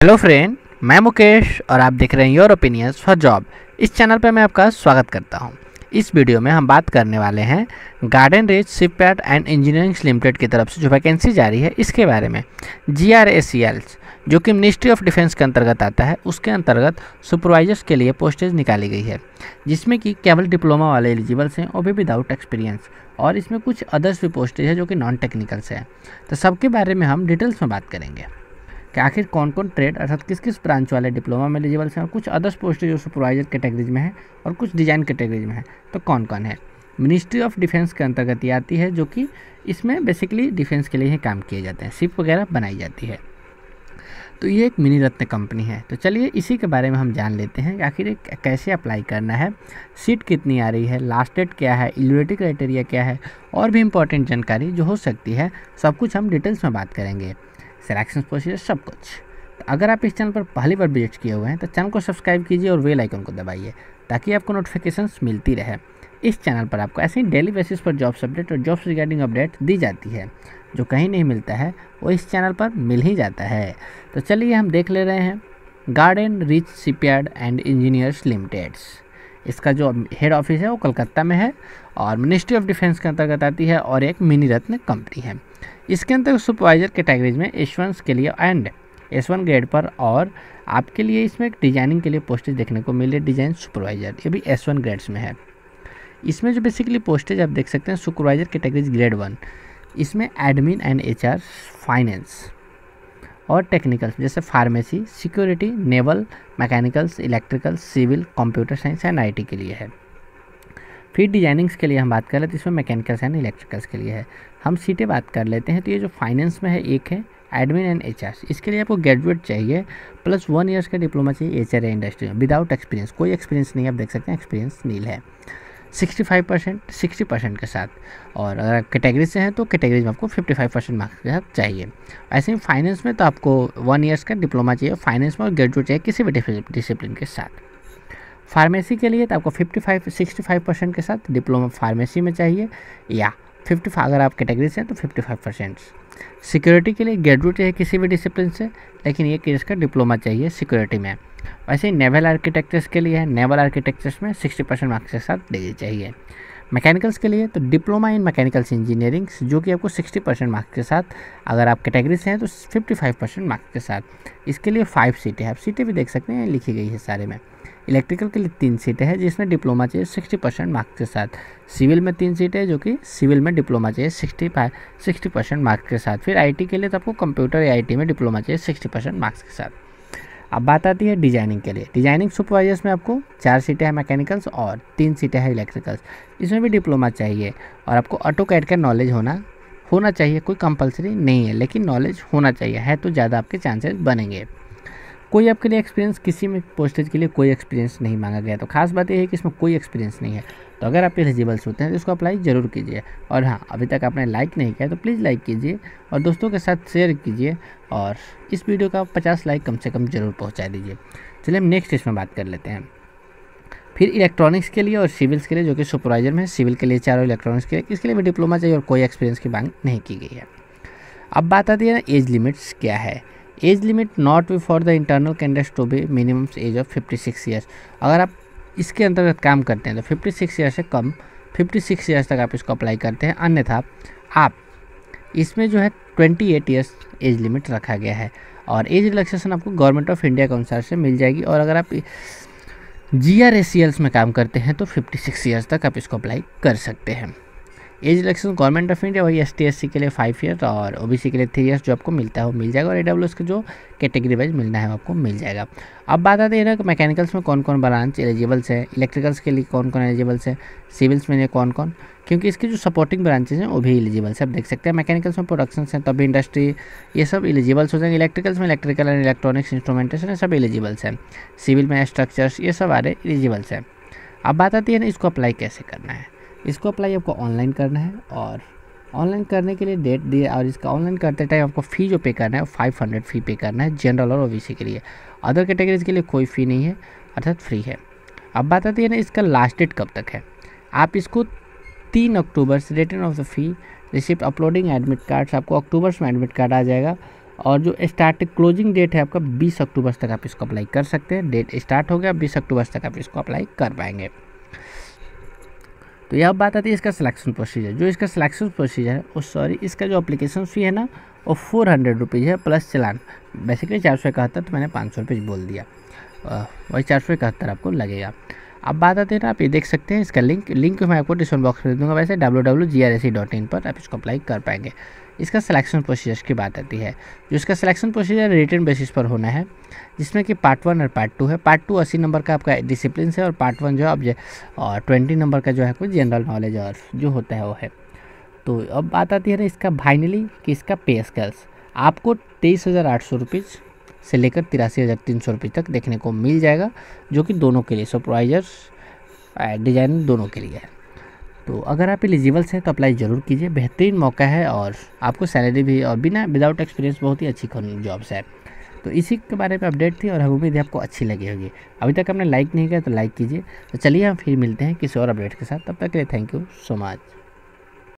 Hello friend, मैं मुकेश और आप देख रहे हैं योर ओपिनियंस फॉर जॉब। इस चैनल पर मैं आपका स्वागत करता हूं। इस वीडियो में हम बात करने वाले हैं garden reach shipyard and engineering limited की तरफ से जो वैकेंसी जारी है इसके बारे में। GRACL जो कि मिनिस्ट्री ऑफ डिफेंस के अंतर्गत आता है, उसके अंतर्गत सुपरवाइजर्स के लिए पोस्टेज निकाली गई है, जिसमें कि केवल डिप्लोमा वाले एलिजिबल्स हैं और भी विदाउट एक्सपीरियंस, और इसमें कुछ अदर्स भी पोस्टेज है जो कि नॉन टेक्निकल्स है। तो सबके बारे में हम डिटेल्स में बात करेंगे कि आखिर कौन कौन ट्रेड अर्थात किस किस ब्रांच वाले डिप्लोमा में एलिजिबल्स हैं, और कुछ अदर्स पोस्ट जो सुपरवाइजर कैटेगरीज में है और कुछ डिज़ाइन कैटेगरीज में है, तो कौन कौन है। मिनिस्ट्री ऑफ डिफेंस के अंतर्गत ये आती है, जो कि इसमें बेसिकली डिफेंस के लिए ही काम किए जाते हैं, शिप वगैरह बनाई जाती है। तो ये एक मिनी रत्न कंपनी है। तो चलिए इसी के बारे में हम जान लेते हैं कि आखिर कैसे अप्लाई करना है, सीट कितनी आ रही है, लास्ट डेट क्या है, एलिजिबिलिटी क्राइटेरिया क्या है, और भी इंपॉर्टेंट जानकारी जो हो सकती है, सब कुछ हम डिटेल्स में बात करेंगे। सिलेक्शन प्रोसीजर सब कुछ। तो अगर आप इस चैनल पर पहली बार विजिट किए हुए हैं तो चैनल को सब्सक्राइब कीजिए और बेल आइकन को दबाइए ताकि आपको नोटिफिकेशंस मिलती रहे। इस चैनल पर आपको ऐसे ही डेली बेसिस पर जॉब्स अपडेट और जॉब्स रिगार्डिंग अपडेट दी जाती है। जो कहीं नहीं मिलता है वो इस चैनल पर मिल ही जाता है। तो चलिए हम देख ले रहे हैं garden reach shipyard and engineers limiteds. इसका जो हेड ऑफिस है वो कलकत्ता में है और मिनिस्ट्री ऑफ डिफेंस के अंतर्गत आती है और एक मिनी रत्न कंपनी है। इसके अंतर्गत सुपरवाइजर कैटेगरीज में S1 के लिए एंड S1 ग्रेड पर, और आपके लिए इसमें डिजाइनिंग के लिए पोस्टेज देखने को मिले, डिजाइन सुपरवाइजर, ये भी S1 ग्रेड्स में है। इसमें जो बेसिकली पोस्टेज आप देख सकते हैं सुपरवाइजर कैटेगरीज ग्रेड 1, इसमें एडमिन एंड HR, फाइनेंस और टेक्निकल्स जैसे pharmacy, security, naval, mechanicals, electrical, civil, computer science and IT के लिए है। फिर डिजाइनिंग्स के लिए हम बात कर लेते हैं, इसमें मैकेनिकल्स एंड इलेक्ट्रिकल्स के लिए है। हम सीटें बात कर लेते हैं। तो ये जो फाइनेंस में है एक है एडमिन एंड HR, इसके लिए आपको ग्रेजुएट चाहिए प्लस 1 ईयर्स का डिप्लोमा चाहिए HR या इंडस्ट्री में, विदाउट एक्सपीरियंस, कोई एक्सपीरियंस नहीं, आप देख सकते हैं एक्सपीरियंस नील है। 60% के साथ, और अगर कैटेगरी से हैं तो कैटेगरीज में आपको 55% मार्क्स के साथ चाहिए। ऐसे ही फाइनेंस में तो आपको 1 ईयर्स का डिप्लोमा चाहिए फाइनेंस में और ग्रेजुएट चाहिए किसी भी डिसिप्लिन के साथ। फार्मेसी के लिए तो आपको 65% के साथ डिप्लोमा फार्मेसी में चाहिए, या 55 अगर आप कैटेगरी से हैं तो 55%। सिक्योरिटी के लिए ग्रेजुएट चाहिए किसी भी डिसिप्लिन से, लेकिन ये कि इसका डिप्लोमा चाहिए सिक्योरिटी में। वैसे ही नेवल आर्किटेक्चर्स के लिए है, नेवल आर्किटेक्चर्स में 60% मार्क्स के साथ डिग्री चाहिए। मैकेनिकल्स के लिए तो डिप्लोमा इन मैकेनिकल्स इंजीनियरिंग, जो कि आपको 60% मार्क्स के साथ, अगर आप कैटेगरी से हैं तो 55% मार्क्स के साथ। इसके लिए 5 सीटें हैं, आप सीटें भी देख सकते हैं लिखी गई है सारे में। इलेक्ट्रिकल के लिए 3 सीटें हैं जिसमें डिप्लोमा चाहिए 60% मार्क्स के साथ। सिविल में 3 सीटें जो कि सिविल में डिप्लोमा चाहिए 60% मार्क्स के साथ। फिर IT के लिए तो आपको कंप्यूटर या IT में डिप्लोमा चाहिए 60% मार्क्स के साथ। अब बात आती है डिजाइनिंग के लिए। डिजाइनिंग सुपरवाइजर्स में आपको 4 सीटें हैं मैकेनिकल्स और 3 सीटें हैं इलेक्ट्रिकल्स, इसमें भी डिप्लोमा चाहिए, और आपको ऑटोकैड का नॉलेज होना चाहिए, कोई कंपलसरी नहीं है, लेकिन नॉलेज होना चाहिए, है तो ज़्यादा आपके चांसेस बनेंगे। कोई आपके लिए एक्सपीरियंस, किसी में पोस्टेज के लिए कोई एक्सपीरियंस नहीं मांगा गया। तो खास बात यह है कि इसमें कोई एक्सपीरियंस नहीं है। तो अगर आप एलिजिबल्स होते हैं तो इसको अप्लाई ज़रूर कीजिए। और हाँ, अभी तक आपने लाइक नहीं किया तो प्लीज़ लाइक कीजिए और दोस्तों के साथ शेयर कीजिए, और इस वीडियो का 50 लाइक कम से कम ज़रूर पहुँचा दीजिए। चलिए हम नेक्स्ट इसमें बात कर लेते हैं। फिर इलेक्ट्रॉनिक्स के लिए और सिविल्स के लिए, जो कि सुपरवाइजर में सिविल के लिए 4 और इलेक्ट्रॉनिक्स के लिए, इसके लिए भी डिप्लोमा चाहिए और कोई एक्सपीरियंस की मांग नहीं की गई है। अब बात आती है ना एज लिमिट्स क्या है। Age limit not for the internal candidates to be minimum age of 56 years. अगर आप इसके अंतर्गत काम करते हैं तो 56 ईयर से कम 56 ईयर्स तक आप इसको अप्लाई करते हैं, अन्यथा आप इसमें जो है 28 ईयर्स एज लिमिट रखा गया है, और एज रिलैक्सेशन आपको गवर्नमेंट ऑफ इंडिया के अनुसार से मिल जाएगी। और अगर आप GRACL में काम करते हैं तो 56 ईयर्स तक आप इसको अप्लाई कर सकते हैं। Age relaxation government of India, वही ST SC के लिए 5 ईयर और OBC के लिए 3 ईयर्स जो आपको मिलता है वो मिल जाएगा, और AWS के जो कैटेगरी वाइज मिलना है वो आपको मिल जाएगा। अब बात आती है ना कि मैकेनिकल्स में कौन कौन ब्रांच एलिजिबल्स है, इलेक्ट्रिकल्स के लिए कौन कौन एलिजिबल्स है, सिविल्स में कौन कौन, क्योंकि इसकी जो सपोर्टिंग ब्रांचेज हैं वो भी एलिजिबल्स है। आप देख सकते हैं मैकेनिकल्स में प्रोडक्शन हैं, तभी इंडस्ट्री, ये सब एलिजिबल्स हो जाएंगे। इलेक्ट्रिकल्स में इलेक्ट्रिकल एंड इलेक्ट्रॉनिक्स इंस्ट्रूमेंटेशन है, सब एलिजिबल्स हैं। सिविल में स्ट्रक्चर्स, ये सब सारे एलिजिबल्स हैं। अब बात आती है ना इसको अप्लाई कैसे करना है। इसको अप्लाई आपको ऑनलाइन करना है, और ऑनलाइन करने के लिए डेट दिए, और इसका ऑनलाइन करते टाइम आपको फ़ी जो पे करना है वो 500 फ़ी पे करना है, जनरल और OBC के लिए। अदर कैटेगरीज के लिए कोई फ़ी नहीं है, अर्थात फ्री है। अब बात आती है ना इसका लास्ट डेट कब तक है। आप इसको 3 अक्टूबर से return of the fee receipt uploading admit cards, आपको अक्टूबर में एडमिट कार्ड आ जाएगा, और जो स्टार्ट क्लोजिंग डेट है आपका 20 अक्टूबर तक आप इसको अप्लाई कर सकते हैं। डेट स्टार्ट हो गया, 20 अक्टूबर तक आप इसको अप्लाई कर पाएंगे। तो यह बात आती है इसका सिलेक्शन प्रोसीजर। जो इसका सिलेक्शन प्रोसीजर है इसका जो अप्लीकेशन फ़ी है ना वो 400 रुपीज़ है प्लस चलान। बेसिकली 471, तो मैंने 500 रुपये बोल दिया, वही 471 आपको लगेगा। अब बात आती है ना, आप ये देख सकते हैं इसका लिंक मैं आपको डिस्क्रिप्शन बॉक्स में दे दूँगा। वैसे www.grse.in पर आप इसको अप्लाई कर पाएंगे। इसका सिलेक्शन प्रोसीजर की बात आती है। जो इसका सिलेक्शन प्रोसीजर रिटन बेसिस पर होना है, जिसमें कि पार्ट 1 और पार्ट 2 है। पार्ट 2 80 नंबर का आपका डिसिप्लिन है और पार्ट 1 जो है और 20 नंबर का जो है कुछ जनरल नॉलेज और जो होता है वो है। तो अब बात आती है ना इसका फाइनली कि इसका पे स्केल्स आपको 23,800 रुपीज़ से लेकर 83,300 रुपये तक देखने को मिल जाएगा, जो कि दोनों के लिए सुपरवाइजर डिजाइन दोनों के लिए है। तो अगर आप एलिजिबल हैं तो अप्लाई ज़रूर कीजिए, बेहतरीन मौका है और आपको सैलरी भी और विदाउट एक्सपीरियंस बहुत ही अच्छी जॉब्स है। तो इसी के बारे में अपडेट थी और हम उम्मीद है आपको अच्छी लगी होगी। अभी तक आपने लाइक नहीं किया तो लाइक कीजिए। तो चलिए हम फिर मिलते हैं किसी और अपडेट के साथ, तब तक के लिए थैंक यू सो मच।